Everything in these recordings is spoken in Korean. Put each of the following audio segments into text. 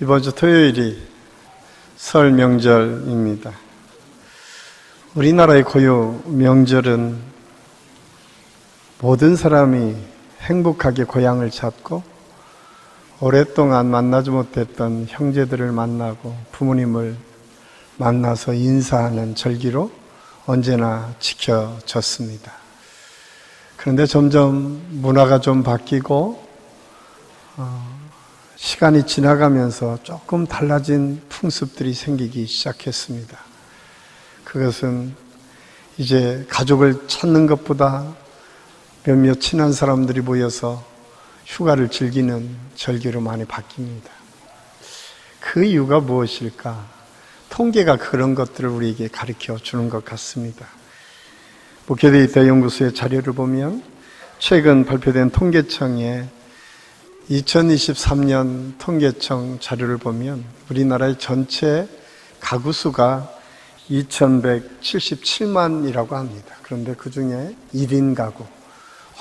이번 주 토요일이 설 명절입니다. 우리나라의 고유 명절은 모든 사람이 행복하게 고향을 찾고 오랫동안 만나지 못했던 형제들을 만나고 부모님을 만나서 인사하는 절기로 언제나 지켜졌습니다. 그런데 점점 문화가 좀 바뀌고 시간이 지나가면서 조금 달라진 풍습들이 생기기 시작했습니다. 그것은 이제 가족을 찾는 것보다 몇몇 친한 사람들이 모여서 휴가를 즐기는 절기로 많이 바뀝니다. 그 이유가 무엇일까? 통계가 그런 것들을 우리에게 가르쳐 주는 것 같습니다. 목회데이터 연구소의 자료를 보면 최근 발표된 통계청의 2023년 통계청 자료를 보면 우리나라의 전체 가구 수가 2177만이라고 합니다. 그런데 그 중에 1인 가구,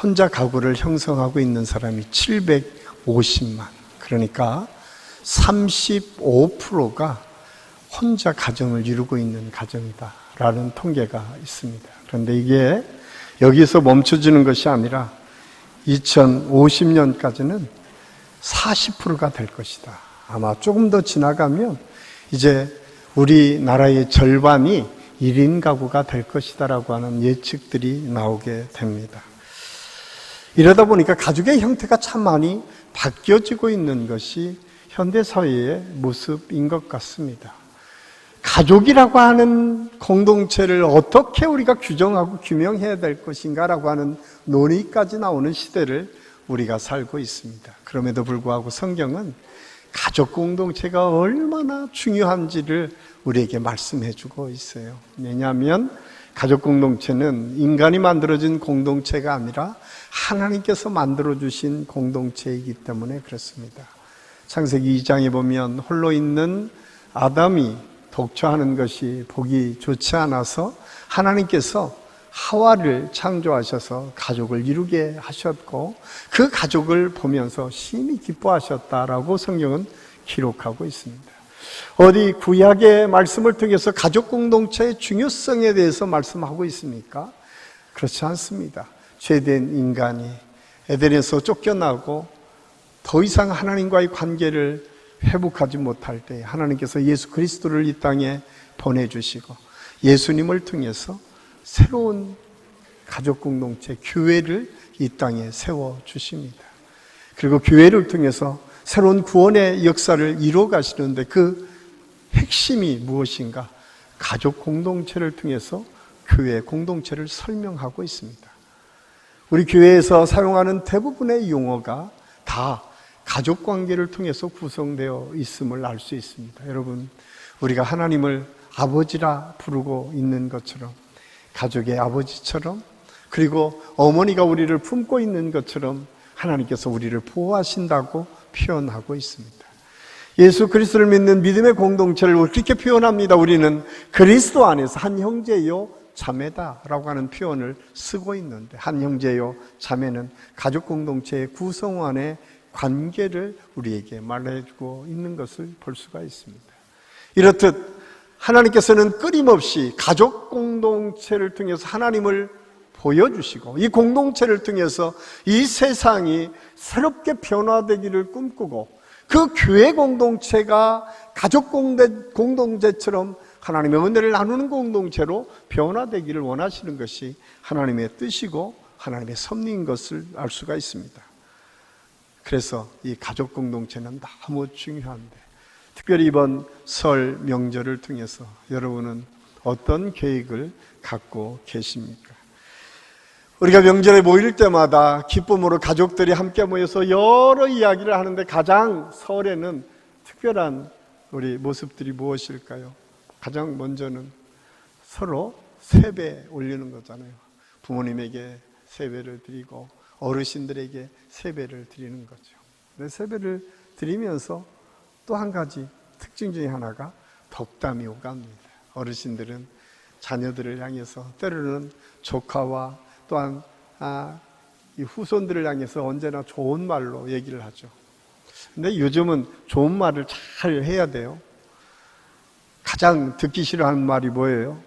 혼자 가구를 형성하고 있는 사람이 750만. 그러니까 35%가 혼자 가정을 이루고 있는 가정이다라는 통계가 있습니다. 그런데 이게 여기서 멈춰지는 것이 아니라 2050년까지는 40%가 될 것이다. 아마 조금 더 지나가면 이제 우리나라의 절반이 1인 가구가 될 것이다라고 하는 예측들이 나오게 됩니다. 이러다 보니까 가족의 형태가 참 많이 바뀌어지고 있는 것이 현대사회의 모습인 것 같습니다. 가족이라고 하는 공동체를 어떻게 우리가 규정하고 규명해야 될 것인가라고 하는 논의까지 나오는 시대를 우리가 살고 있습니다. 그럼에도 불구하고 성경은 가족 공동체가 얼마나 중요한지를 우리에게 말씀해 주고 있어요. 왜냐하면 가족 공동체는 인간이 만들어진 공동체가 아니라 하나님께서 만들어주신 공동체이기 때문에 그렇습니다. 창세기 2장에 보면 홀로 있는 아담이 독처하는 것이 보기 좋지 않아서 하나님께서 하와를 창조하셔서 가족을 이루게 하셨고 그 가족을 보면서 심히 기뻐하셨다라고 성경은 기록하고 있습니다. 어디 구약의 말씀을 통해서 가족 공동체의 중요성에 대해서 말씀하고 있습니까? 그렇지 않습니다. 죄된 인간이 에덴에서 쫓겨나고 더 이상 하나님과의 관계를 회복하지 못할 때 하나님께서 예수 그리스도를 이 땅에 보내주시고 예수님을 통해서 새로운 가족 공동체, 교회를 이 땅에 세워주십니다. 그리고 교회를 통해서 새로운 구원의 역사를 이루어 가시는데 그 핵심이 무엇인가? 가족 공동체를 통해서 교회 공동체를 설명하고 있습니다. 우리 교회에서 사용하는 대부분의 용어가 다 가족 관계를 통해서 구성되어 있음을 알 수 있습니다. 여러분, 우리가 하나님을 아버지라 부르고 있는 것처럼 가족의 아버지처럼 그리고 어머니가 우리를 품고 있는 것처럼 하나님께서 우리를 보호하신다고 표현하고 있습니다. 예수 그리스도를 믿는 믿음의 공동체를 그렇게 표현합니다. 우리는 그리스도 안에서 한 형제요 자매다라고 하는 표현을 쓰고 있는데 한 형제요 자매는 가족 공동체의 구성원의 관계를 우리에게 말해주고 있는 것을 볼 수가 있습니다. 이렇듯 하나님께서는 끊임없이 가족 공동체를 통해서 하나님을 보여주시고 이 공동체를 통해서 이 세상이 새롭게 변화되기를 꿈꾸고 그 교회 공동체가 가족 공동체처럼 하나님의 은혜를 나누는 공동체로 변화되기를 원하시는 것이 하나님의 뜻이고 하나님의 섭리인 것을 알 수가 있습니다. 그래서 이 가족 공동체는 너무 중요한데 특별히 이번 설 명절을 통해서 여러분은 어떤 계획을 갖고 계십니까? 우리가 명절에 모일 때마다 기쁨으로 가족들이 함께 모여서 여러 이야기를 하는데 가장 설에는 특별한 우리 모습들이 무엇일까요? 가장 먼저는 서로 세배 올리는 거잖아요. 부모님에게 세배를 드리고 어르신들에게 세배를 드리는 거죠. 근데 세배를 드리면서 또 한 가지 특징 중에 하나가 덕담이 오갑니다. 어르신들은 자녀들을 향해서 때로는 조카와 또한 이 후손들을 향해서 언제나 좋은 말로 얘기를 하죠. 근데 요즘은 좋은 말을 잘 해야 돼요. 가장 듣기 싫어하는 말이 뭐예요?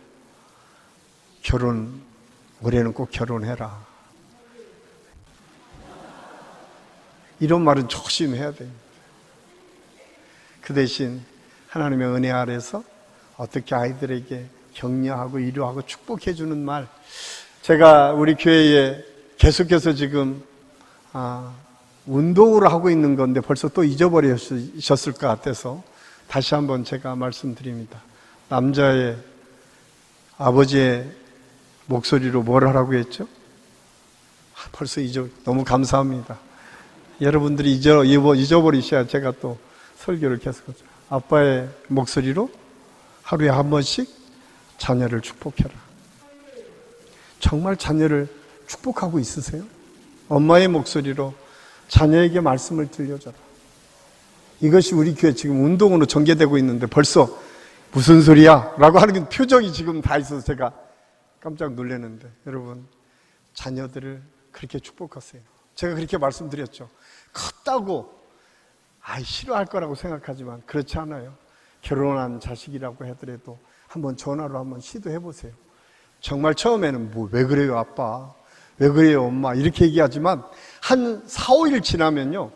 올해는 꼭 결혼해라. 이런 말은 조심해야 됩니다. 그 대신 하나님의 은혜 아래서 어떻게 아이들에게 격려하고 위로하고 축복해 주는 말, 제가 우리 교회에 계속해서 지금 운동으로 하고 있는 건데 벌써 또 잊어버리셨을 것 같아서 다시 한번 제가 말씀드립니다. 남자의 아버지의 목소리로 뭘 하라고 했죠? 벌써 너무 감사합니다. 여러분들이 잊어버리셔야 제가 또 설교를 계속하죠. 아빠의 목소리로 하루에 한 번씩 자녀를 축복해라. 정말 자녀를 축복하고 있으세요? 엄마의 목소리로 자녀에게 말씀을 들려줘라. 이것이 우리 교회 지금 운동으로 전개되고 있는데 벌써 무슨 소리야? 라고 하는 표정이 지금 다 있어서 제가 깜짝 놀랐는데, 여러분, 자녀들을 그렇게 축복하세요. 제가 그렇게 말씀드렸죠. 컸다고 싫어할 거라고 생각하지만 그렇지 않아요. 결혼한 자식이라고 하더라도 한번 전화로 한번 시도해 보세요. 정말 처음에는 왜 그래요 아빠, 왜 그래요 엄마, 이렇게 얘기하지만 한 4, 5일 지나면요,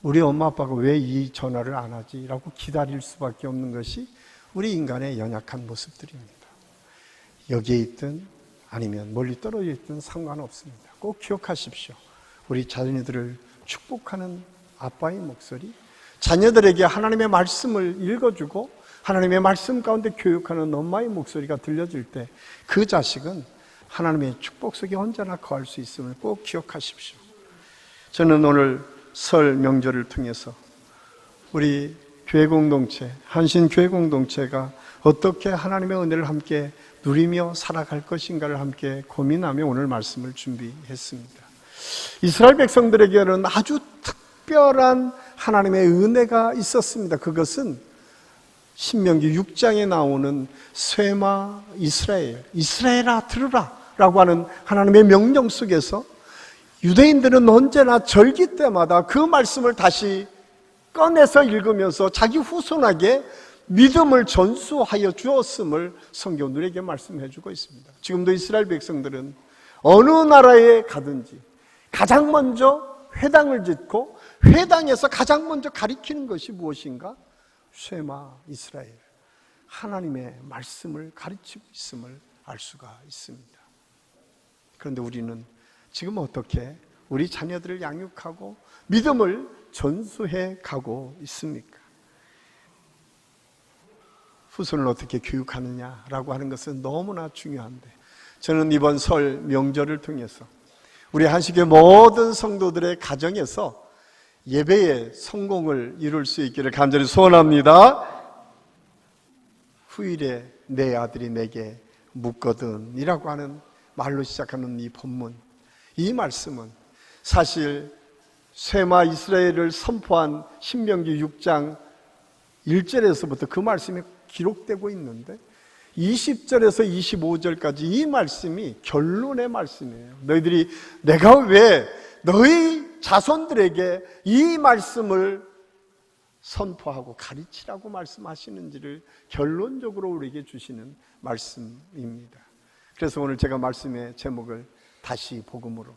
우리 엄마 아빠가 왜 이 전화를 안 하지? 라고 기다릴 수밖에 없는 것이 우리 인간의 연약한 모습들입니다. 여기에 있든 아니면 멀리 떨어져 있든 상관없습니다. 꼭 기억하십시오. 우리 자녀들을 축복하는 아빠의 목소리, 자녀들에게 하나님의 말씀을 읽어주고 하나님의 말씀 가운데 교육하는 엄마의 목소리가 들려질 때 그 자식은 하나님의 축복 속에 언제나 거할 수 있음을 꼭 기억하십시오. 저는 오늘 설 명절을 통해서 우리 교회 공동체, 한신 교회 공동체가 어떻게 하나님의 은혜를 함께 누리며 살아갈 것인가를 함께 고민하며 오늘 말씀을 준비했습니다. 이스라엘 백성들에게는 아주 특별한 하나님의 은혜가 있었습니다. 그것은 신명기 6장에 나오는 쇠마 이스라엘아 들으라 라고 하는 하나님의 명령 속에서 유대인들은 언제나 절기 때마다 그 말씀을 다시 꺼내서 읽으면서 자기 후손에게 믿음을 전수하여 주었음을 성경 우리에게 말씀해 주고 있습니다. 지금도 이스라엘 백성들은 어느 나라에 가든지 가장 먼저 회당을 짓고 회당에서 가장 먼저 가리키는 것이 무엇인가? 쉐마 이스라엘, 하나님의 말씀을 가르치고 있음을 알 수가 있습니다. 그런데 우리는 지금 어떻게 우리 자녀들을 양육하고 믿음을 전수해 가고 있습니까? 후손을 어떻게 교육하느냐라고 하는 것은 너무나 중요한데, 저는 이번 설 명절을 통해서 우리 한식의 모든 성도들의 가정에서 예배의 성공을 이룰 수 있기를 간절히 소원합니다. 후일에 내 아들이 내게 묻거든 이라고 하는 말로 시작하는 이 본문, 이 말씀은 사실 쇠마 이스라엘을 선포한 신명기 6장 1절에서부터 그 말씀이 기록되고 있는데 20절에서 25절까지 이 말씀이 결론의 말씀이에요. 너희들이 내가 왜 너희 자손들에게 이 말씀을 선포하고 가르치라고 말씀하시는지를 결론적으로 우리에게 주시는 말씀입니다. 그래서 오늘 제가 말씀의 제목을 다시 복음으로,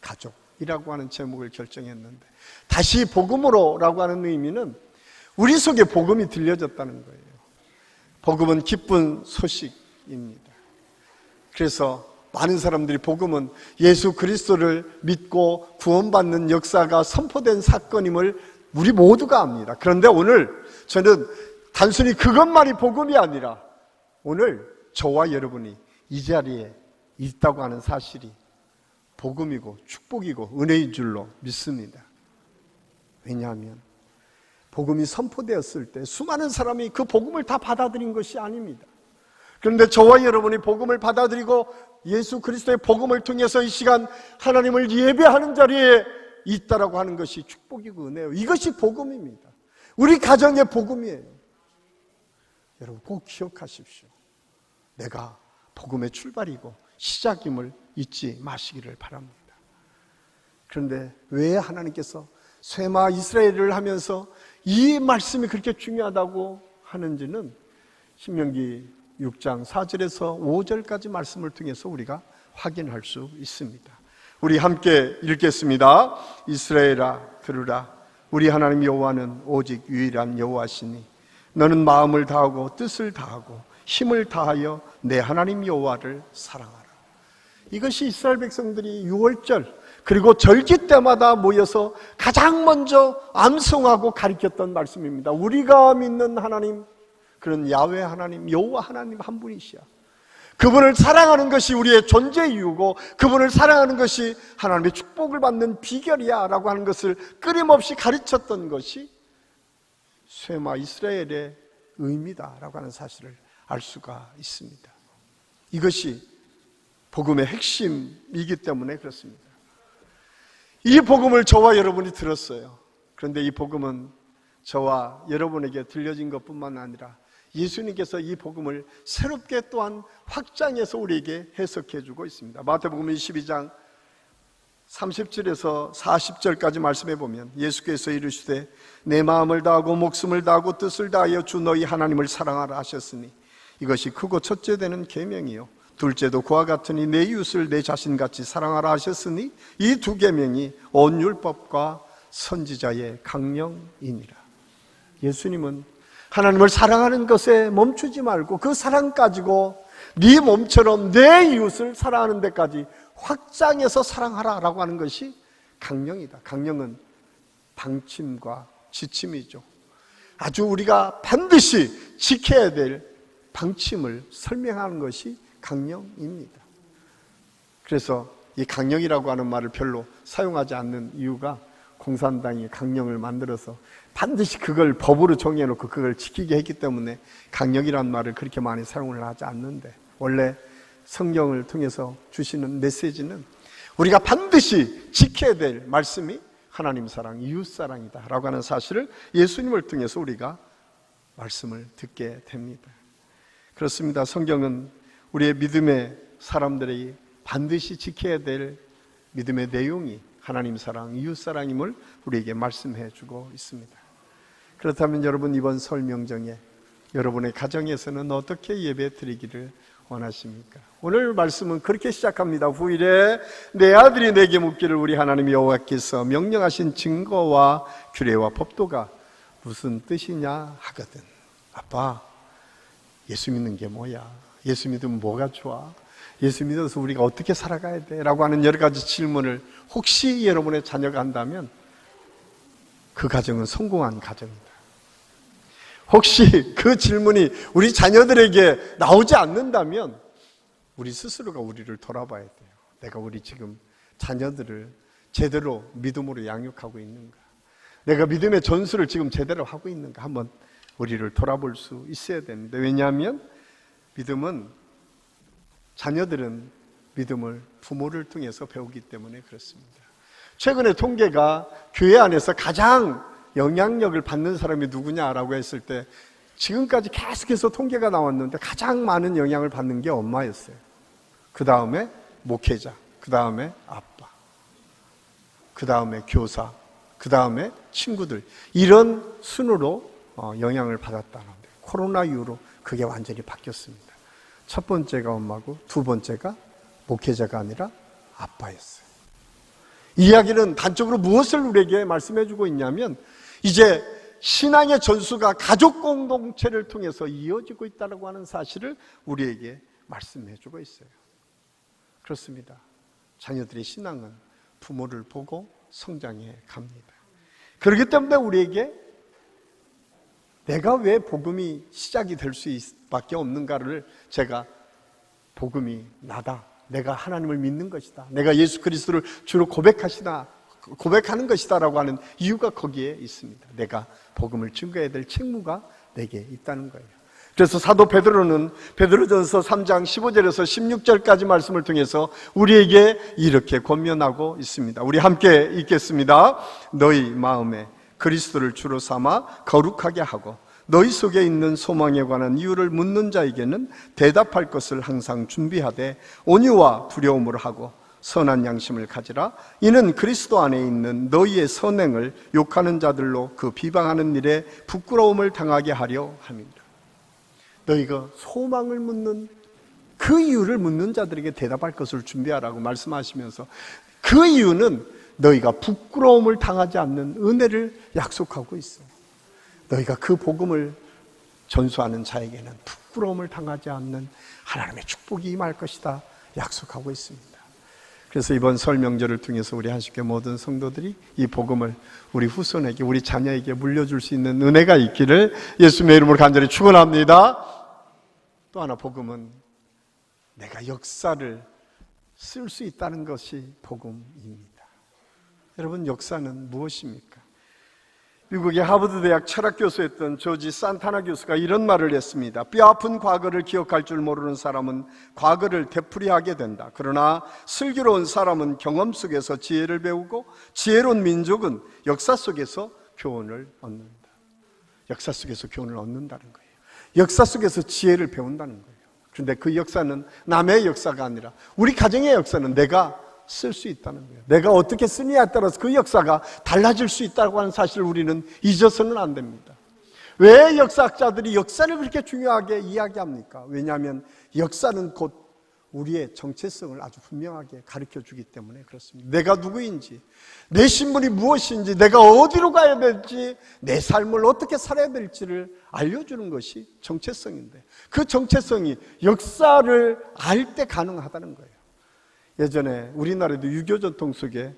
가족이라고 하는 제목을 결정했는데, 다시 복음으로라고 하는 의미는 우리 속에 복음이 들려졌다는 거예요. 복음은 기쁜 소식입니다. 그래서 많은 사람들이 복음은 예수 그리스도를 믿고 구원받는 역사가 선포된 사건임을 우리 모두가 압니다. 그런데 오늘 저는 단순히 그것만이 복음이 아니라 오늘 저와 여러분이 이 자리에 있다고 하는 사실이 복음이고 축복이고 은혜인 줄로 믿습니다. 왜냐하면 복음이 선포되었을 때 수많은 사람이 그 복음을 다 받아들인 것이 아닙니다. 그런데 저와 여러분이 복음을 받아들이고 예수 그리스도의 복음을 통해서 이 시간 하나님을 예배하는 자리에 있다라고 하는 것이 축복이고 은혜예요. 이것이 복음입니다. 우리 가정의 복음이에요. 여러분 꼭 기억하십시오. 내가 복음의 출발이고 시작임을 잊지 마시기를 바랍니다. 그런데 왜 하나님께서 쇠마 이스라엘을 하면서 이 말씀이 그렇게 중요하다고 하는지는 신명기 6장 4절에서 5절까지 말씀을 통해서 우리가 확인할 수 있습니다. 우리 함께 읽겠습니다. 이스라엘아 들으라. 우리 하나님 여호와는 오직 유일한 여호와시니 너는 마음을 다하고 뜻을 다하고 힘을 다하여 내 하나님 여호와를 사랑하라. 이것이 이스라엘 백성들이 6월절 그리고 절기 때마다 모여서 가장 먼저 암송하고 가르쳤던 말씀입니다. 우리가 믿는 하나님, 그런 야훼 하나님, 여호와 하나님 한 분이시야. 그분을 사랑하는 것이 우리의 존재 이유고 그분을 사랑하는 것이 하나님의 축복을 받는 비결이야 라고 하는 것을 끊임없이 가르쳤던 것이 쇠마 이스라엘의 의미다 라고 하는 사실을 알 수가 있습니다. 이것이 복음의 핵심이기 때문에 그렇습니다. 이 복음을 저와 여러분이 들었어요. 그런데 이 복음은 저와 여러분에게 들려진 것뿐만 아니라 예수님께서 이 복음을 새롭게 또한 확장해서 우리에게 해석해 주고 있습니다. 마태복음 22장 30절에서 40절까지 말씀해 보면 예수께서 이르시되 내 마음을 다하고 목숨을 다하고 뜻을 다하여 주 너희 하나님을 사랑하라 하셨으니 이것이 크고 첫째 되는 계명이요 둘째도 그와 같으니 내 이웃을 내 자신같이 사랑하라 하셨으니 이 두 계명이 온 율법과 선지자의 강령이니라. 예수님은 하나님을 사랑하는 것에 멈추지 말고 그 사랑 가지고 네 몸처럼 내 이웃을 사랑하는 데까지 확장해서 사랑하라라고 하는 것이 강령이다. 강령은 방침과 지침이죠. 아주 우리가 반드시 지켜야 될 방침을 설명하는 것이 강령입니다. 그래서 이 강령이라고 하는 말을 별로 사용하지 않는 이유가 공산당이 강령을 만들어서 반드시 그걸 법으로 정해놓고 그걸 지키게 했기 때문에 강령이라는 말을 그렇게 많이 사용을 하지 않는데, 원래 성경을 통해서 주시는 메시지는 우리가 반드시 지켜야 될 말씀이 하나님 사랑, 이웃 사랑이다 라고 하는 사실을 예수님을 통해서 우리가 말씀을 듣게 됩니다. 그렇습니다. 성경은 우리의 믿음의 사람들이 반드시 지켜야 될 믿음의 내용이 하나님 사랑, 이웃 사랑임을 우리에게 말씀해 주고 있습니다. 그렇다면 여러분, 이번 설 명절에 여러분의 가정에서는 어떻게 예배 드리기를 원하십니까? 오늘 말씀은 그렇게 시작합니다. 후일에 내 아들이 내게 묻기를 우리 하나님 여호와께서 명령하신 증거와 규례와 법도가 무슨 뜻이냐 하거든. 아빠, 예수 믿는 게 뭐야? 예수 믿으면 뭐가 좋아? 예수 믿어서 우리가 어떻게 살아가야 돼? 라고 하는 여러 가지 질문을 혹시 여러분의 자녀가 한다면 그 가정은 성공한 가정이다. 혹시 그 질문이 우리 자녀들에게 나오지 않는다면 우리 스스로가 우리를 돌아봐야 돼요. 내가 우리 지금 자녀들을 제대로 믿음으로 양육하고 있는가? 내가 믿음의 전수를 지금 제대로 하고 있는가? 한번 우리를 돌아볼 수 있어야 됩니다. 왜냐하면 자녀들은 믿음을 부모를 통해서 배우기 때문에 그렇습니다. 최근에 통계가 교회 안에서 가장 영향력을 받는 사람이 누구냐라고 했을 때 지금까지 계속해서 통계가 나왔는데 가장 많은 영향을 받는 게 엄마였어요. 그 다음에 목회자, 그 다음에 아빠, 그 다음에 교사, 그 다음에 친구들, 이런 순으로 영향을 받았다는데 코로나 이후로 그게 완전히 바뀌었습니다. 첫 번째가 엄마고 두 번째가 목회자가 아니라 아빠였어요. 이 이야기는 단적으로 무엇을 우리에게 말씀해 주고 있냐면 이제 신앙의 전수가 가족 공동체를 통해서 이어지고 있다고 하는 사실을 우리에게 말씀해 주고 있어요. 그렇습니다. 자녀들의 신앙은 부모를 보고 성장해 갑니다. 그렇기 때문에 우리에게 내가 왜 복음이 시작이 될 수밖에 없는가를 제가 복음이 나다, 내가 하나님을 믿는 것이다, 내가 예수 그리스도를 주로 고백하는 것이다 라고 하는 이유가 거기에 있습니다. 내가 복음을 증거해야 될 책무가 내게 있다는 거예요. 그래서 사도 베드로는 베드로전서 3장 15절에서 16절까지 말씀을 통해서 우리에게 이렇게 권면하고 있습니다. 우리 함께 읽겠습니다. 너희 마음에 그리스도를 주로 삼아 거룩하게 하고 너희 속에 있는 소망에 관한 이유를 묻는 자에게는 대답할 것을 항상 준비하되 온유와 두려움으로 하고 선한 양심을 가지라. 이는 그리스도 안에 있는 너희의 선행을 욕하는 자들로 그 비방하는 일에 부끄러움을 당하게 하려 함이니라. 너희가 소망을 묻는 그 이유를 묻는 자들에게 대답할 것을 준비하라고 말씀하시면서, 그 이유는 너희가 부끄러움을 당하지 않는 은혜를 약속하고 있어요. 너희가 그 복음을 전수하는 자에게는 부끄러움을 당하지 않는 하나님의 축복이 임할 것이다 약속하고 있습니다. 그래서 이번 설 명절을 통해서 우리 한식교 모든 성도들이 이 복음을 우리 후손에게, 우리 자녀에게 물려줄 수 있는 은혜가 있기를 예수님의 이름으로 간절히 축원합니다. 또 하나, 복음은 내가 역사를 쓸 수 있다는 것이 복음입니다. 여러분, 역사는 무엇입니까? 미국의 하버드 대학 철학 교수였던 조지 산타나 교수가 이런 말을 했습니다. 뼈아픈 과거를 기억할 줄 모르는 사람은 과거를 되풀이하게 된다. 그러나 슬기로운 사람은 경험 속에서 지혜를 배우고 지혜로운 민족은 역사 속에서 교훈을 얻는다. 역사 속에서 교훈을 얻는다는 거예요. 역사 속에서 지혜를 배운다는 거예요. 그런데 그 역사는 남의 역사가 아니라 우리 가정의 역사는 내가 쓸 수 있다는 거예요. 내가 어떻게 쓰느냐에 따라서 그 역사가 달라질 수 있다고 하는 사실을 우리는 잊어서는 안 됩니다. 왜 역사학자들이 역사를 그렇게 중요하게 이야기합니까? 왜냐하면 역사는 곧 우리의 정체성을 아주 분명하게 가르쳐 주기 때문에 그렇습니다. 내가 누구인지, 내 신분이 무엇인지, 내가 어디로 가야 될지, 내 삶을 어떻게 살아야 될지를 알려주는 것이 정체성인데, 그 정체성이 역사를 알 때 가능하다는 거예요. 예전에 우리나라에도 유교 전통 속에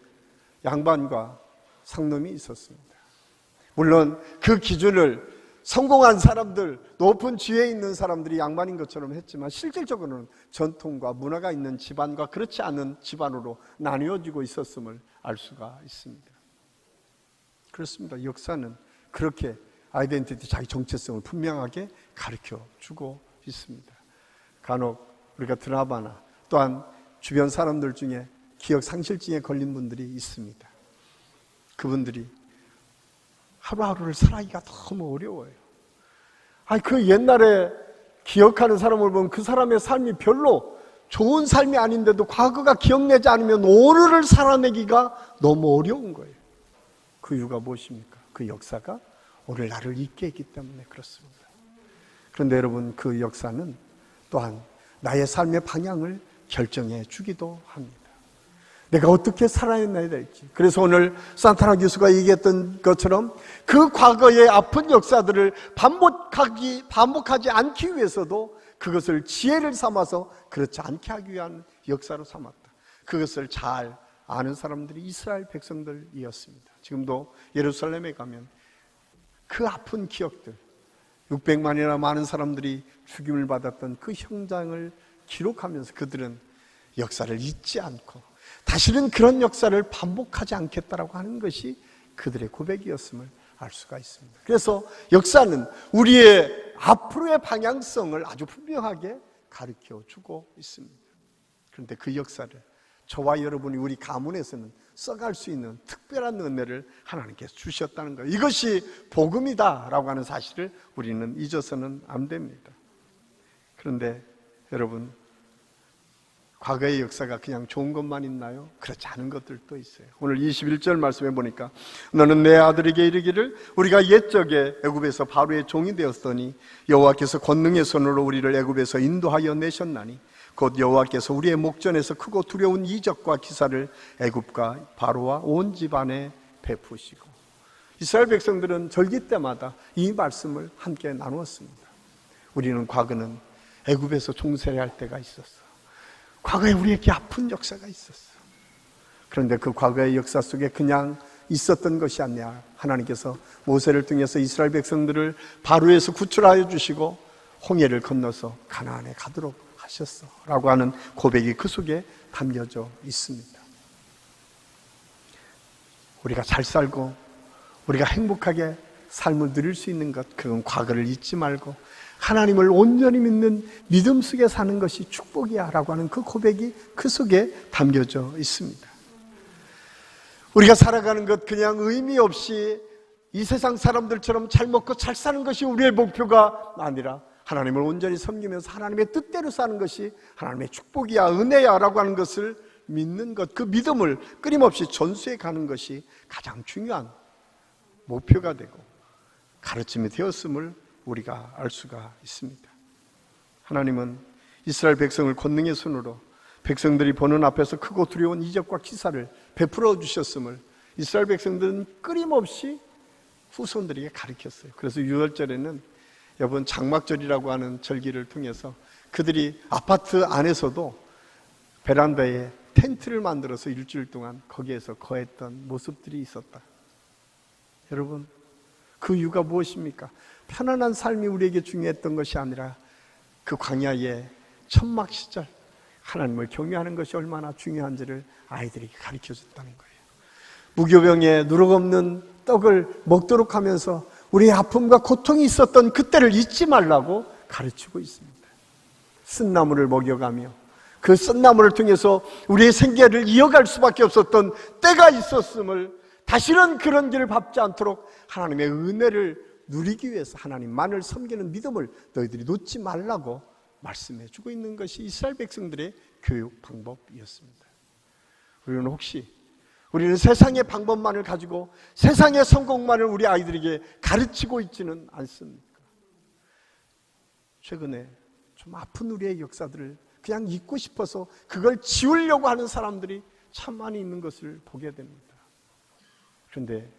양반과 상놈이 있었습니다. 물론 그 기준을 성공한 사람들, 높은 지위에 있는 사람들이 양반인 것처럼 했지만 실질적으로는 전통과 문화가 있는 집안과 그렇지 않은 집안으로 나뉘어지고 있었음을 알 수가 있습니다. 그렇습니다. 역사는 그렇게 아이덴티티, 자기 정체성을 분명하게 가르쳐주고 있습니다. 간혹 우리가 드라마나 또한 주변 사람들 중에 기억 상실증에 걸린 분들이 있습니다. 그분들이 하루하루를 살아가기가 너무 어려워요. 그 옛날에 기억하는 사람을 보면 그 사람의 삶이 별로 좋은 삶이 아닌데도 과거가 기억나지 않으면 오늘을 살아내기가 너무 어려운 거예요. 그 이유가 무엇입니까? 그 역사가 오늘 나를 잊게 했기 때문에 그렇습니다. 그런데 여러분, 그 역사는 또한 나의 삶의 방향을 결정해 주기도 합니다. 내가 어떻게 살아내야 될지. 그래서 오늘 산타나 교수가 얘기했던 것처럼 그 과거의 아픈 역사들을 반복하지 않기 위해서도 그것을 지혜를 삼아서 그렇지 않게 하기 위한 역사로 삼았다. 그것을 잘 아는 사람들이 이스라엘 백성들이었습니다. 지금도 예루살렘에 가면 그 아픈 기억들, 600만이나 많은 사람들이 죽임을 받았던 그 현장을 기록하면서 그들은 역사를 잊지 않고 다시는 그런 역사를 반복하지 않겠다라고 하는 것이 그들의 고백이었음을 알 수가 있습니다. 그래서 역사는 우리의 앞으로의 방향성을 아주 분명하게 가르쳐주고 있습니다. 그런데 그 역사를 저와 여러분이 우리 가문에서는 써갈 수 있는 특별한 은혜를 하나님께서 주셨다는 거예요. 이것이 복음이다라고 하는 사실을 우리는 잊어서는 안 됩니다. 그런데 여러분, 과거의 역사가 그냥 좋은 것만 있나요? 그렇지 않은 것들도 있어요. 오늘 21절 말씀해 보니까 너는 내 아들에게 이르기를 우리가 옛적에 애굽에서 바로의 종이 되었더니 여호와께서 권능의 손으로 우리를 애굽에서 인도하여 내셨나니 곧 여호와께서 우리의 목전에서 크고 두려운 이적과 기사를 애굽과 바로와 온 집안에 베푸시고. 이스라엘 백성들은 절기 때마다 이 말씀을 함께 나누었습니다. 우리는 과거는 애굽에서 종살이할 때가 있었어. 과거에 우리에게 아픈 역사가 있었어. 그런데 그 과거의 역사 속에 그냥 있었던 것이 아니라 하나님께서 모세를 통해서 이스라엘 백성들을 바로에서 구출하여 주시고 홍해를 건너서 가나안에 가도록 하셨어 라고 하는 고백이 그 속에 담겨져 있습니다. 우리가 잘 살고 우리가 행복하게 삶을 누릴 수 있는 것, 그건 과거를 잊지 말고 하나님을 온전히 믿는 믿음 속에 사는 것이 축복이야 라고 하는 그 고백이 그 속에 담겨져 있습니다. 우리가 살아가는 것 그냥 의미 없이 이 세상 사람들처럼 잘 먹고 잘 사는 것이 우리의 목표가 아니라 하나님을 온전히 섬기면서 하나님의 뜻대로 사는 것이 하나님의 축복이야, 은혜야 라고 하는 것을 믿는 것, 그 믿음을 끊임없이 전수해 가는 것이 가장 중요한 목표가 되고 가르침이 되었음을 우리가 알 수가 있습니다. 하나님은 이스라엘 백성을 권능의 손으로 백성들이 보는 앞에서 크고 두려운 이적과 기사를 베풀어 주셨음을 이스라엘 백성들은 끊임없이 후손들에게 가르쳤어요. 그래서 6월절에는 여러분 장막절이라고 하는 절기를 통해서 그들이 아파트 안에서도 베란다에 텐트를 만들어서 일주일 동안 거기에서 거했던 모습들이 있었다. 여러분, 그 이유가 무엇입니까? 편안한 삶이 우리에게 중요했던 것이 아니라 그 광야의 천막 시절 하나님을 경외하는 것이 얼마나 중요한지를 아이들에게 가르쳐줬다는 거예요. 무교병에 누룩 없는 떡을 먹도록 하면서 우리의 아픔과 고통이 있었던 그때를 잊지 말라고 가르치고 있습니다. 쓴나물을 먹여가며 그 쓴나물을 통해서 우리의 생계를 이어갈 수밖에 없었던 때가 있었음을, 다시는 그런 길을 밟지 않도록 하나님의 은혜를 누리기 위해서 하나님만을 섬기는 믿음을 너희들이 놓지 말라고 말씀해 주고 있는 것이 이스라엘 백성들의 교육 방법이었습니다. 우리는 세상의 방법만을 가지고 세상의 성공만을 우리 아이들에게 가르치고 있지는 않습니까? 최근에 좀 아픈 우리의 역사들을 그냥 잊고 싶어서 그걸 지우려고 하는 사람들이 참 많이 있는 것을 보게 됩니다. 그런데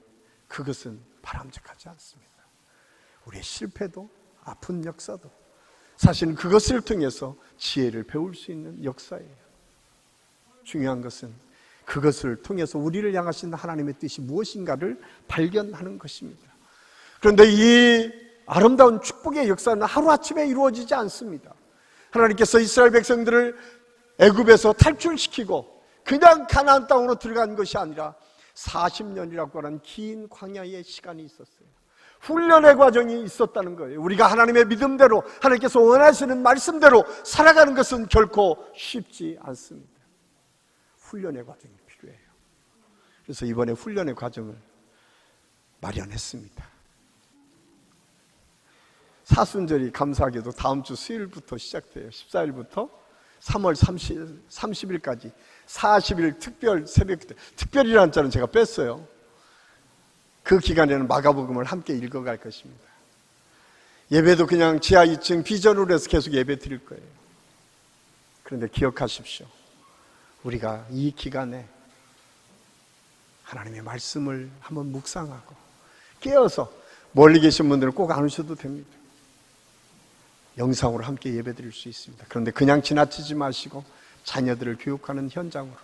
그것은 바람직하지 않습니다. 우리의 실패도 아픈 역사도 사실은 그것을 통해서 지혜를 배울 수 있는 역사예요. 중요한 것은 그것을 통해서 우리를 향하신 하나님의 뜻이 무엇인가를 발견하는 것입니다. 그런데 이 아름다운 축복의 역사는 하루아침에 이루어지지 않습니다. 하나님께서 이스라엘 백성들을 애굽에서 탈출시키고 그냥 가나안 땅으로 들어간 것이 아니라 40년이라고 하는 긴 광야의 시간이 있었어요. 훈련의 과정이 있었다는 거예요. 우리가 하나님의 믿음대로 하나님께서 원하시는 말씀대로 살아가는 것은 결코 쉽지 않습니다. 훈련의 과정이 필요해요. 그래서 이번에 훈련의 과정을 마련했습니다. 사순절이 감사하게도 다음 주 수요일부터 시작돼요. 14일부터 3월 30일까지 40일 특별 새벽 기도. 특별이라는 자는 제가 뺐어요. 그 기간에는 마가복음을 함께 읽어갈 것입니다. 예배도 그냥 지하 2층 비전으로 해서 계속 예배 드릴 거예요. 그런데 기억하십시오. 우리가 이 기간에 하나님의 말씀을 한번 묵상하고 깨어서, 멀리 계신 분들은 꼭 안 오셔도 됩니다. 영상으로 함께 예배 드릴 수 있습니다. 그런데 그냥 지나치지 마시고 자녀들을 교육하는 현장으로,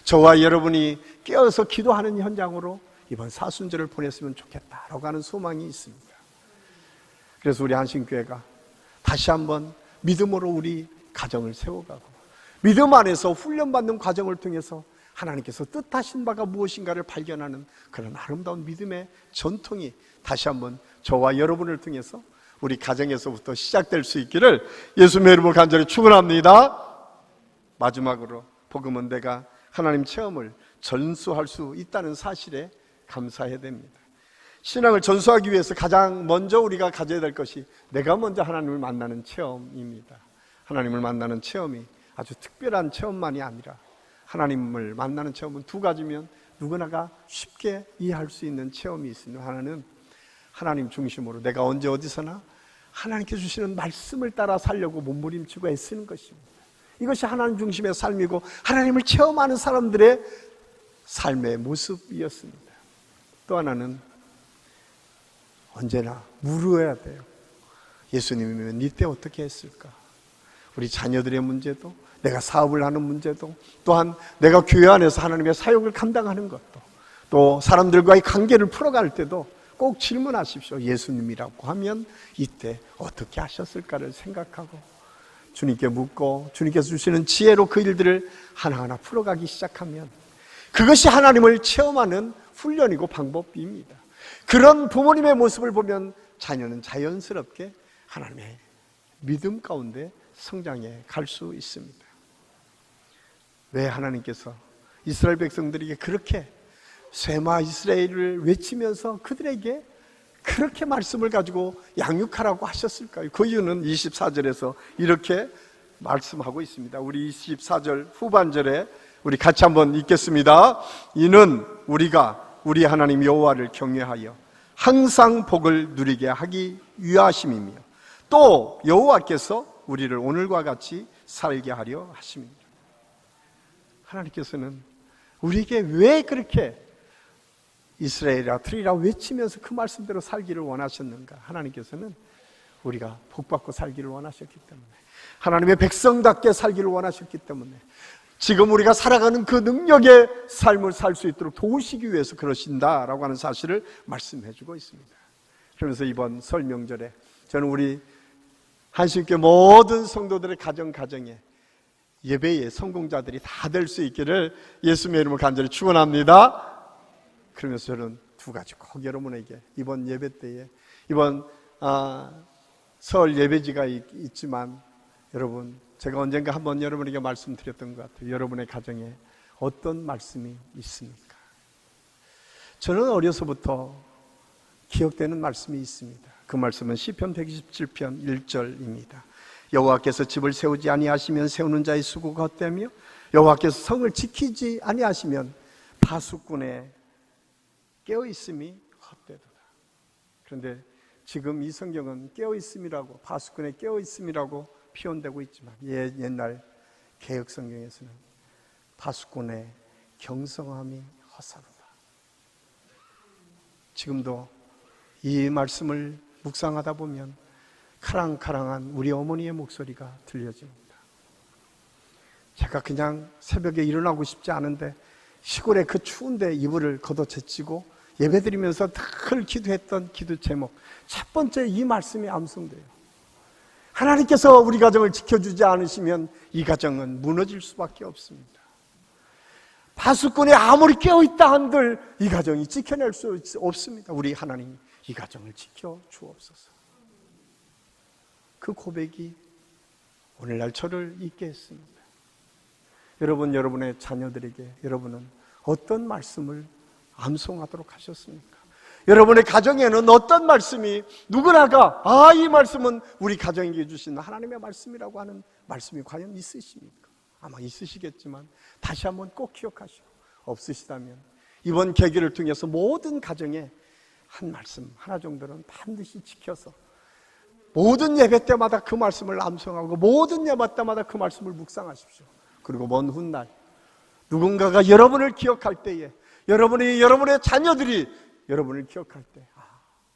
저와 여러분이 깨어서 기도하는 현장으로 이번 사순절을 보냈으면 좋겠다라고 하는 소망이 있습니다. 그래서 우리 한신교회가 다시 한번 믿음으로 우리 가정을 세워가고 믿음 안에서 훈련받는 과정을 통해서 하나님께서 뜻하신 바가 무엇인가를 발견하는 그런 아름다운 믿음의 전통이 다시 한번 저와 여러분을 통해서 우리 가정에서부터 시작될 수 있기를 예수님의 이름으로 간절히 축원합니다. 마지막으로 복음은 내가 하나님 체험을 전수할 수 있다는 사실에 감사해야 됩니다. 신앙을 전수하기 위해서 가장 먼저 우리가 가져야 될 것이 내가 먼저 하나님을 만나는 체험입니다. 하나님을 만나는 체험이 아주 특별한 체험만이 아니라 하나님을 만나는 체험은 두 가지면 누구나가 쉽게 이해할 수 있는 체험이 있습니다. 하나는 하나님 중심으로 내가 언제 어디서나 하나님께 주시는 말씀을 따라 살려고 몸부림치고 애쓰는 것입니다. 이것이 하나님 중심의 삶이고 하나님을 체험하는 사람들의 삶의 모습이었습니다. 또 하나는 언제나 물어야 돼요. 예수님이면 이때 어떻게 했을까? 우리 자녀들의 문제도, 내가 사업을 하는 문제도, 또한 내가 교회 안에서 하나님의 사역을 감당하는 것도, 또 사람들과의 관계를 풀어갈 때도 꼭 질문하십시오. 예수님이라고 하면 이때 어떻게 하셨을까를 생각하고 주님께 묻고 주님께서 주시는 지혜로 그 일들을 하나하나 풀어가기 시작하면 그것이 하나님을 체험하는 훈련이고 방법입니다. 그런 부모님의 모습을 보면 자녀는 자연스럽게 하나님의 믿음 가운데 성장해 갈 수 있습니다. 왜 하나님께서 이스라엘 백성들에게 그렇게 쇠마 이스라엘을 외치면서 그들에게 그렇게 말씀을 가지고 양육하라고 하셨을까요? 그 이유는 24절에서 이렇게 말씀하고 있습니다. 우리 24절 후반절에 우리 같이 한번 읽겠습니다. 이는 우리가 우리 하나님 여호와를 경외하여 항상 복을 누리게 하기 위하심이며 또 여호와께서 우리를 오늘과 같이 살게 하려 하심입니다. 하나님께서는 우리에게 왜 그렇게 이스라엘이라 트리라 외치면서 그 말씀대로 살기를 원하셨는가? 하나님께서는 우리가 복받고 살기를 원하셨기 때문에, 하나님의 백성답게 살기를 원하셨기 때문에, 지금 우리가 살아가는 그 능력의 삶을 살 수 있도록 도우시기 위해서 그러신다라고 하는 사실을 말씀해 주고 있습니다. 그러면서 이번 설 명절에 저는 우리 한신교회 모든 성도들의 가정에 예배의 성공자들이 다 될 수 있기를 예수님의 이름으로 간절히 축원합니다. 그러면서 저는 두 가지 꼭 여러분에게 이번 예배 때에, 이번 설 예배지가 있지만 여러분, 제가 언젠가 한번 여러분에게 말씀드렸던 것 같아요. 여러분의 가정에 어떤 말씀이 있습니까? 저는 어려서부터 기억되는 말씀이 있습니다. 그 말씀은 시편 127편 1절입니다. 여호와께서 집을 세우지 아니하시면 세우는 자의 수고가 헛되며 여호와께서 성을 지키지 아니하시면 파수꾼의 깨어있음이 헛되도다. 그런데 지금 이 성경은 깨어있음이라고, 파수꾼의 깨어있음이라고 표현되고 있지만 옛날 개역 성경에서는 파수꾼의 경성함이 허사로다. 지금도 이 말씀을 묵상하다 보면 카랑카랑한 우리 어머니의 목소리가 들려집니다. 제가 그냥 새벽에 일어나고 싶지 않은데 시골의 그 추운데 이불을 걷어제치고 예배드리면서 늘 기도했던 기도 제목, 첫 번째 이 말씀이 암송돼요. 하나님께서 우리 가정을 지켜주지 않으시면 이 가정은 무너질 수밖에 없습니다. 파수꾼이 아무리 깨어있다 한들 이 가정이 지켜낼 수 없습니다. 우리 하나님, 이 가정을 지켜주옵소서. 그 고백이 오늘날 저를 있게 했습니다. 여러분, 여러분의 자녀들에게 여러분은 어떤 말씀을 암송하도록 하셨습니까? 여러분의 가정에는 어떤 말씀이, 누구나가 이 말씀은 우리 가정에게 주신 하나님의 말씀이라고 하는 말씀이 과연 있으십니까? 아마 있으시겠지만 다시 한번 꼭 기억하시고, 없으시다면 이번 계기를 통해서 모든 가정에 한 말씀 하나 정도는 반드시 지켜서 모든 예배 때마다 그 말씀을 암송하고 모든 예배 때마다 그 말씀을 묵상하십시오. 그리고 먼 훗날 누군가가 여러분을 기억할 때에, 여러분의 자녀들이 여러분을 기억할 때,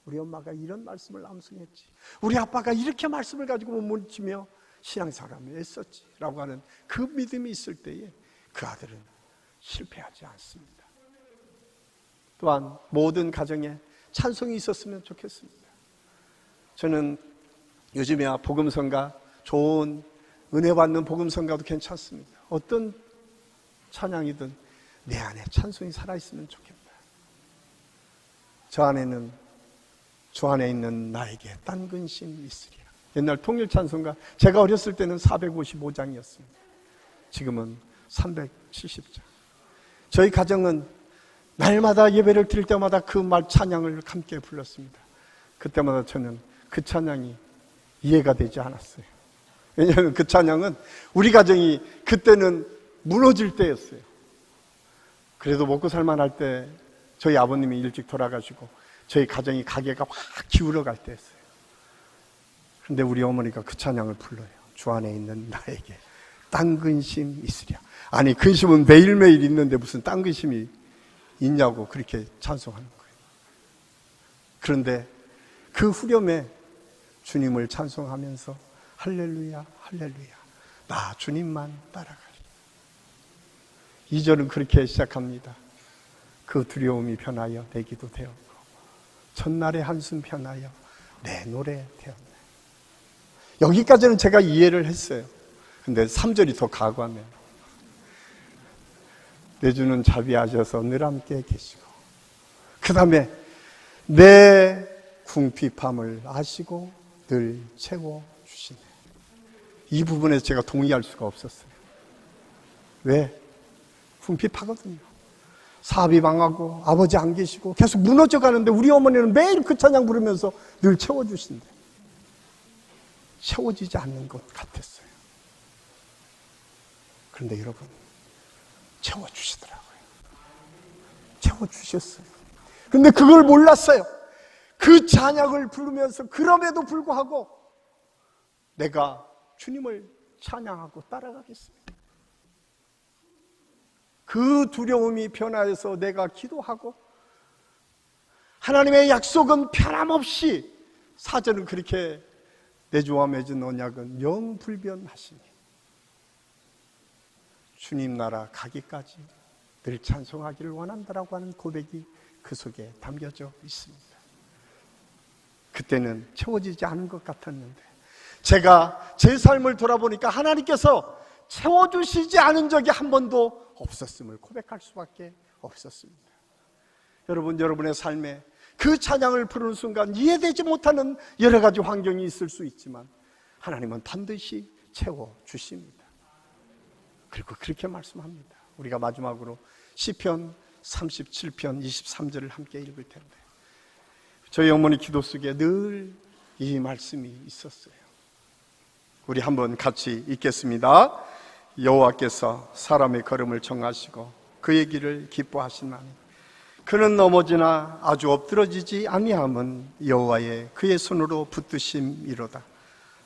우리 엄마가 이런 말씀을 암송했지, 우리 아빠가 이렇게 말씀을 가지고 몸부림치며 신앙생활을 했었지 라고 하는 그 믿음이 있을 때에 그 아들은 실패하지 않습니다. 또한 모든 가정에 찬송이 있었으면 좋겠습니다. 저는 요즘에 복음성가, 좋은 은혜 받는 복음성가도 괜찮습니다. 어떤 찬양이든 내 안에 찬송이 살아있으면 좋겠다. 저 안에 있는 나에게 딴 근심 있으리라. 옛날 통일 찬송가, 제가 어렸을 때는 455장이었습니다. 지금은 370장. 저희 가정은 날마다 예배를 드릴 때마다 그 말 찬양을 함께 불렀습니다. 그때마다 저는 그 찬양이 이해가 되지 않았어요. 왜냐하면 그 찬양은 우리 가정이 그때는 무너질 때였어요. 그래도 먹고 살만할 때 저희 아버님이 일찍 돌아가시고 저희 가정이 가게가 확 기울어갈 때였어요. 그런데 우리 어머니가 그 찬양을 불러요. 주 안에 있는 나에게 딴 근심 있으랴. 아니, 근심은 매일매일 있는데 무슨 딴 근심이 있냐고 그렇게 찬송하는 거예요. 그런데 그 후렴에 주님을 찬송하면서 할렐루야 할렐루야 나 주님만 따라가리. 2절은 그렇게 시작합니다. 그 두려움이 변하여 내 기도 되었고 첫날의 한숨 변하여 내 노래 되었네. 여기까지는 제가 이해를 했어요. 근데 3절이 더 가관해요. 내 주는 자비하셔서 늘 함께 계시고 그 다음에 내 궁핍함을 아시고 늘 채워주시네. 이 부분에서 제가 동의할 수가 없었어요. 왜? 궁핍하거든요. 사업이 망하고 아버지 안 계시고 계속 무너져 가는데 우리 어머니는 매일 그 찬양 부르면서 늘 채워주신대. 채워지지 않는 것 같았어요. 그런데 여러분, 채워주시더라고요. 채워주셨어요. 근데 그걸 몰랐어요. 그 찬양을 부르면서 그럼에도 불구하고 내가 주님을 찬양하고 따라가겠습니다. 그 두려움이 변화해서 내가 기도하고 하나님의 약속은 변함없이 사절은 그렇게 내 주와 맺은 언약은 영불변하시니 주님 나라 가기까지 늘 찬송하기를 원한다라고 하는 고백이 그 속에 담겨져 있습니다. 그때는 채워지지 않은 것 같았는데 제가 제 삶을 돌아보니까 하나님께서 채워주시지 않은 적이 한 번도 없었음을 고백할 수밖에 없었습니다. 여러분, 여러분의 삶에 그 찬양을 부르는 순간 이해되지 못하는 여러 가지 환경이 있을 수 있지만 하나님은 반드시 채워주십니다. 그리고 그렇게 말씀합니다. 우리가 마지막으로 시편 37편 23절을 함께 읽을 텐데 저희 어머니 기도 속에 늘 이 말씀이 있었어요. 우리 한번 같이 읽겠습니다. 여호와께서 사람의 걸음을 정하시고 그의 길을 기뻐하시나니 그는 넘어지나 아주 엎드러지지 아니함은 여호와의 그의 손으로 붙드심이로다.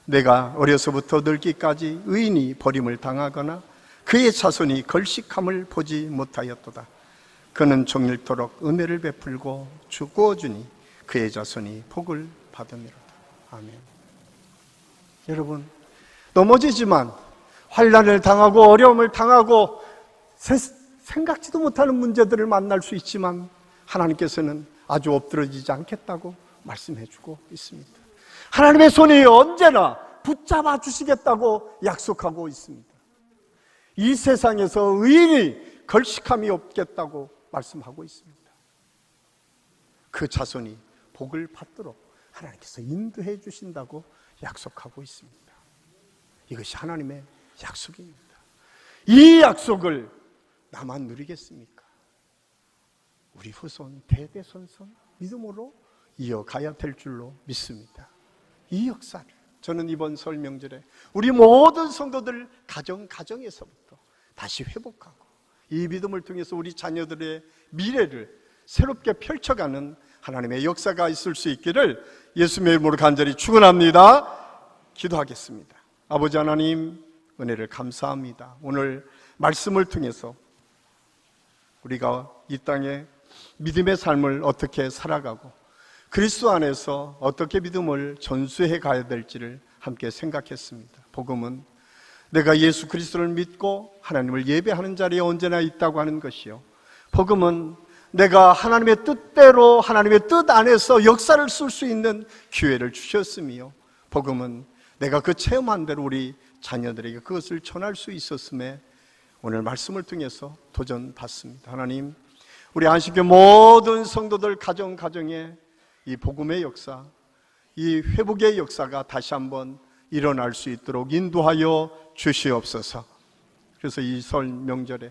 내가 어려서부터 늙기까지 의인이 버림을 당하거나 그의 자손이 걸식함을 보지 못하였도다. 그는 종일토록 은혜를 베풀고 구워주니 그의 자손이 복을 받으리로다. 아멘. 여러분, 넘어지지만 환난을 당하고 어려움을 당하고 생각지도 못하는 문제들을 만날 수 있지만 하나님께서는 아주 엎드러지지 않겠다고 말씀해주고 있습니다. 하나님의 손이 언제나 붙잡아 주시겠다고 약속하고 있습니다. 이 세상에서 의인이 걸식함이 없겠다고 말씀하고 있습니다. 그 자손이 복을 받도록 하나님께서 인도해 주신다고 약속하고 있습니다. 이것이 하나님의 약속입니다. 이 약속을 나만 누리겠습니까? 우리 후손 대대손손 믿음으로 이어가야 될 줄로 믿습니다. 이 역사를 저는 이번 설 명절에 우리 모든 성도들 가정에서부터 다시 회복하고 이 믿음을 통해서 우리 자녀들의 미래를 새롭게 펼쳐가는 하나님의 역사가 있을 수 있기를 예수님의 이름으로 간절히 축원합니다. 기도하겠습니다. 아버지 하나님, 은혜를 감사합니다. 오늘 말씀을 통해서 우리가 이 땅에 믿음의 삶을 어떻게 살아가고 그리스도 안에서 어떻게 믿음을 전수해 가야 될지를 함께 생각했습니다. 복음은 내가 예수 그리스도를 믿고 하나님을 예배하는 자리에 언제나 있다고 하는 것이요, 복음은 내가 하나님의 뜻대로 하나님의 뜻 안에서 역사를 쓸 수 있는 기회를 주셨으며, 복음은 내가 그 체험한 대로 우리 자녀들에게 그것을 전할 수 있었음에 오늘 말씀을 통해서 도전받습니다. 하나님, 우리 안식교 모든 성도들 가정에 이 복음의 역사, 이 회복의 역사가 다시 한번 일어날 수 있도록 인도하여 주시옵소서. 그래서 이 설 명절에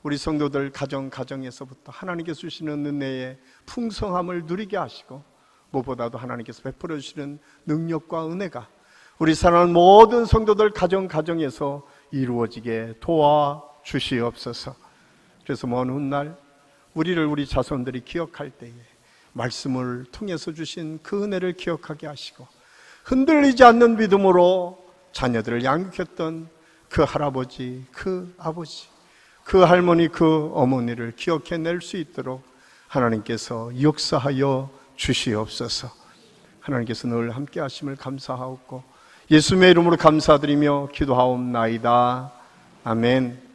우리 성도들 가정에서부터 하나님께서 주시는 은혜의 풍성함을 누리게 하시고, 무엇보다도 하나님께서 베풀어 주시는 능력과 은혜가 우리 사랑하는 모든 성도들 가정에서 이루어지게 도와주시옵소서. 그래서 먼 훗날 우리를 우리 자손들이 기억할 때에 말씀을 통해서 주신 그 은혜를 기억하게 하시고, 흔들리지 않는 믿음으로 자녀들을 양육했던 그 할아버지, 그 아버지, 그 할머니, 그 어머니를 기억해낼 수 있도록 하나님께서 역사하여 주시옵소서. 하나님께서 늘 함께 하심을 감사하옵고 예수님의 이름으로 감사드리며 기도하옵나이다. 아멘.